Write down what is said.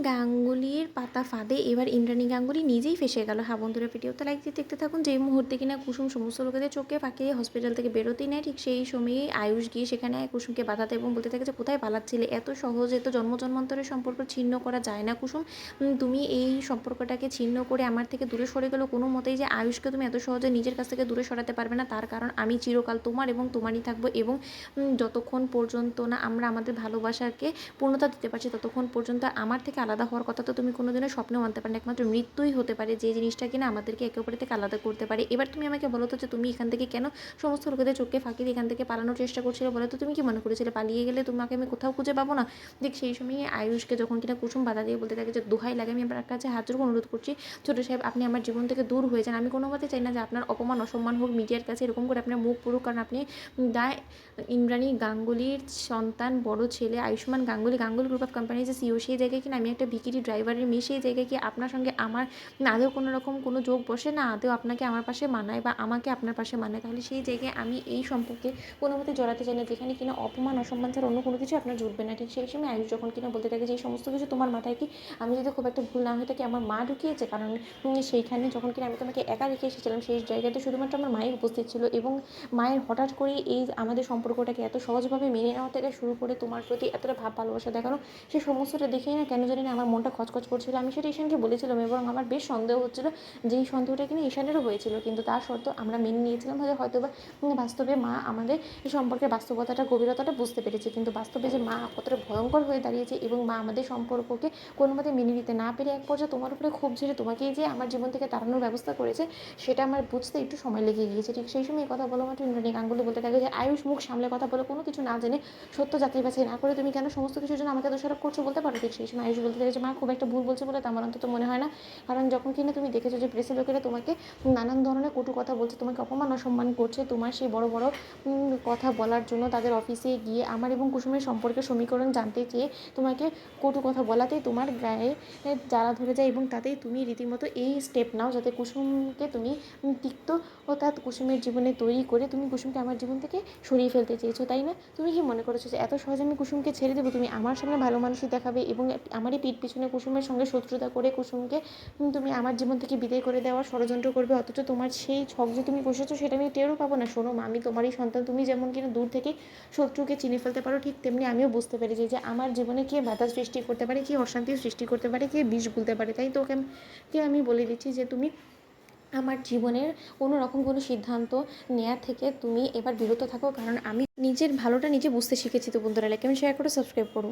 গাঙ্গুলির পাতা ফাঁদে এবার ইন্দ্রাণী গাঙ্গুলি নিজেই ফেঁসে গেল। হ্যাঁ বন্ধুরা, ভিডিওতে লাইক দিয়ে দেখতে থাকুন। যেই মুহূর্তে কিনা কুসুম সমস্ত লোকেদের চোখে ফাঁকিয়ে হসপিটাল থেকে বেরোতেই নেয়, ঠিক সেই সময়েই আয়ুষ গিয়ে সেখানে কুসুমকে বাধাতে এবং বলতে থাকে যে কোথায় পালাচ্ছিলে, এত সহজে তো জন্মান্তরের সম্পর্ক ছিন্ন করা যায় না কুসুম। তুমি এই সম্পর্কটাকে ছিন্ন করে আমার থেকে দূরে সরে গেলো কোনো মতেই, যে আয়ুষকে তুমি এত সহজে নিজের কাছ থেকে দূরে সরাতে পারবে না। তার কারণ আমি চিরকাল তোমার এবং তোমারই থাকবো, এবং যতক্ষণ পর্যন্ত না আমরা আমাদের ভালোবাসাকে পূর্ণতা দিতে পারছি ততক্ষণ পর্যন্ত আমার থেকে আলাদা হওয়ার কথা তো তুমি কোনোদিনও স্বপ্নেও আনতে পারো না। একমাত্র মৃত্যুই হতে পারে যে জিনিসটা কিনা আমাদেরকে একে অপরের থেকে আলাদা করতে পারে। এবার তুমি আমাকে বলো তো, যে তুমি এখান থেকে কেন সমস্ত লোকেদের চোখে ফাঁকি দিয়ে এখান থেকে পালানোর চেষ্টা করছিলে? বলো তো, তুমি কি মনে করেছিলে পালিয়ে গেলে তোমাকে আমি কোথাও খুঁজে পাবো না? দেখ, সেই সময় আয়ুষকে যখন কিনা কুসুম বাধা দিয়ে বলতে থাকে যে দোহাই লাগে, আমি আপনার কাছে হাত জোড় অনুরোধ করছি ছোটো সাহেব, আপনি আমার জীবন থেকে দূর হয়ে যান। আমি কোনো মতে চাই না যে আপনার অপমান অসম্মান হোক মিডিয়ার কাছে, এরকম করে আপনার মুখ পুরুক, কারণ আপনি ইন্দ্রাণী গাঙ্গুলির সন্তান, বড় ছেলে Ayushman Ganguly, Ganguly group of companies CEO. সেই জায়গায় কিনা আমি একটা ভিকিরি ড্রাইভারের মেয়ে, সেই জায়গায় কি আপনার সঙ্গে আমার আদৌ কোনো রকম কোনো যোগ বসে না, আদৌ আপনাকে আমার পাশে মানায় বা আমাকে আপনার পাশে মানায়? তাহলে সেই জায়গায় আমি এই সম্পর্কে কোনো মতে জড়াতে চাই না, যেখানে কিনা অপমান অসম্মান ছাড়া অন্য কোনো কিছু আপনার জুটবে না। ঠিক সেই সময় আয়ুষ যখন কিনা বলতে থাকে যে এই সমস্ত কিছু তোমার মাথায় কি, আমি যদি খুব একটা ভুল না হয়ে থাকি আমার মা ঢুকিয়েছে, কারণ সেইখানে যখন কিনা আমি তোমাকে একা রেখে এসেছিলাম সেই জায়গাতে শুধুমাত্র আমার মায়ের উপস্থিত ছিল, এবং মায়ের হঠাৎ করেই এই আমাদের সম্পর্কটাকে এত সহজভাবে মেনে নেওয়া থেকে শুরু করে তোমার প্রতি এতটা ভাব ভালোবাসা দেখানো, সেই সমস্তটা দেখেই না কেন জানি না আমার মনটা খচখচ করছিল। আমি সেটা ঈশানকে বলেছিলাম এবং আমার বেশ সন্দেহ হচ্ছিল, যেই সন্দেহটা কিনা ঈশানেরও হয়েছিল, কিন্তু তার সত্ত্বেও আমরা মেনে নিয়েছিলাম যে হয়তো বা বাস্তবে মা আমাদের সম্পর্কের বাস্তবতাটা গভীরতাটা বুঝতে পেরেছে, কিন্তু বাস্তবে যে মা কতটা ভয়ঙ্কর হয়ে দাঁড়িয়েছে এবং মা আমাদের সম্পর্ককে কোনো মতে মেনে নিতে না পেরে এক পর্যায়ে তোমার উপরে ক্ষোভ ঝেড়ে তোমাকেই যে আমার জীবন থেকে তাড়ানোর ব্যবস্থা করেছে, সেটা আমার বুঝতে একটু সময় লেগে গিয়েছে। ঠিক সেই সময় কথা বলো মাত্র ইন্দ্রাণী গাঙ্গুলি বলতে থাকে যে আয়ুষ, মুখ সামলে কথা বলে, কোনো কিছু না জেনে সত্য যাচাই বাছাই না করে তুমি কেন সমস্ত কিছুর জন্য আমাকে দোষারোপ করছো বলতে পারো? ঠিক সেই সময় আয়ুষ বলতে থাকে যে মা খুব একটা ভুল বলছে বলে তো আমার অন্তত মনে হয় না, কারণ যখন কিনা তুমি দেখেছো যে প্রেসের লোকেরা তোমাকে নানান ধরনের কটু কথা বলছে, তোমাকে অপমান অসম্মান করছে, তোমার সেই বড় বড় কথা বলার জন্য তাদের অফিসে গিয়ে আমার এবং কুসুমের সম্পর্কের সমীকরণ জানতে চেয়ে তোমাকে কটু কথা বলাতেই তোমার গায়ে জ্বালা ধরে যায়, এবং তাতেই তুমি রীতিমতো এই স্টেপ নাও যাতে কুসুমকে তুমি তিক্ত অর্থাৎ কুসুমের জীবনে তৈরি করে তুমি কুসুমকে আমার জীবন থেকে সরিয়ে ফেলতে চেয়েছো, তাই না? তুমি কি মনে করেছো যে এত সহজে আমি কুসুমকে ছেড়ে দেবো? তুমি আমার সামনে ভালো মানুষই দেখাবে এবং আমারই পিঠ পিছনে কুসুমের সঙ্গে শত্রুতা করে কুসুমকে তুমি আমার জীবন থেকে বিদায় করে দেওয়ার ষড়যন্ত্র করবে, অথচ তোমার সেই ছক যে তুমি কষেছো সেটা আমি টেরও পাবো না? শোনো মা, আমি তোমারই সন্তান, তুমি যেমন কিনা দূর থেকে শত্রুকে চিনে ফেলতে পারো, ঠিক তেমনি আমিও বুঝতে পেরেছি যে আমার জীবনে কে বাধা সৃষ্টি করতে পারে, কে অশান্তির সৃষ্টি করতে পারে, কে বিষ গুলতে পারে। তাই তোকে আমি বলে দিচ্ছি যে তুমি আমার জীবনের কোনো রকম কোনো সিদ্ধান্ত নেওয়া থেকে তুমি এবার বিরত থাকো, কারণ আমি নিজের ভালোটা নিজে বুঝতে শিখেছি। তো বন্ধুরা, লাইক কমেন্ট শেয়ার করে সাবস্ক্রাইব করো।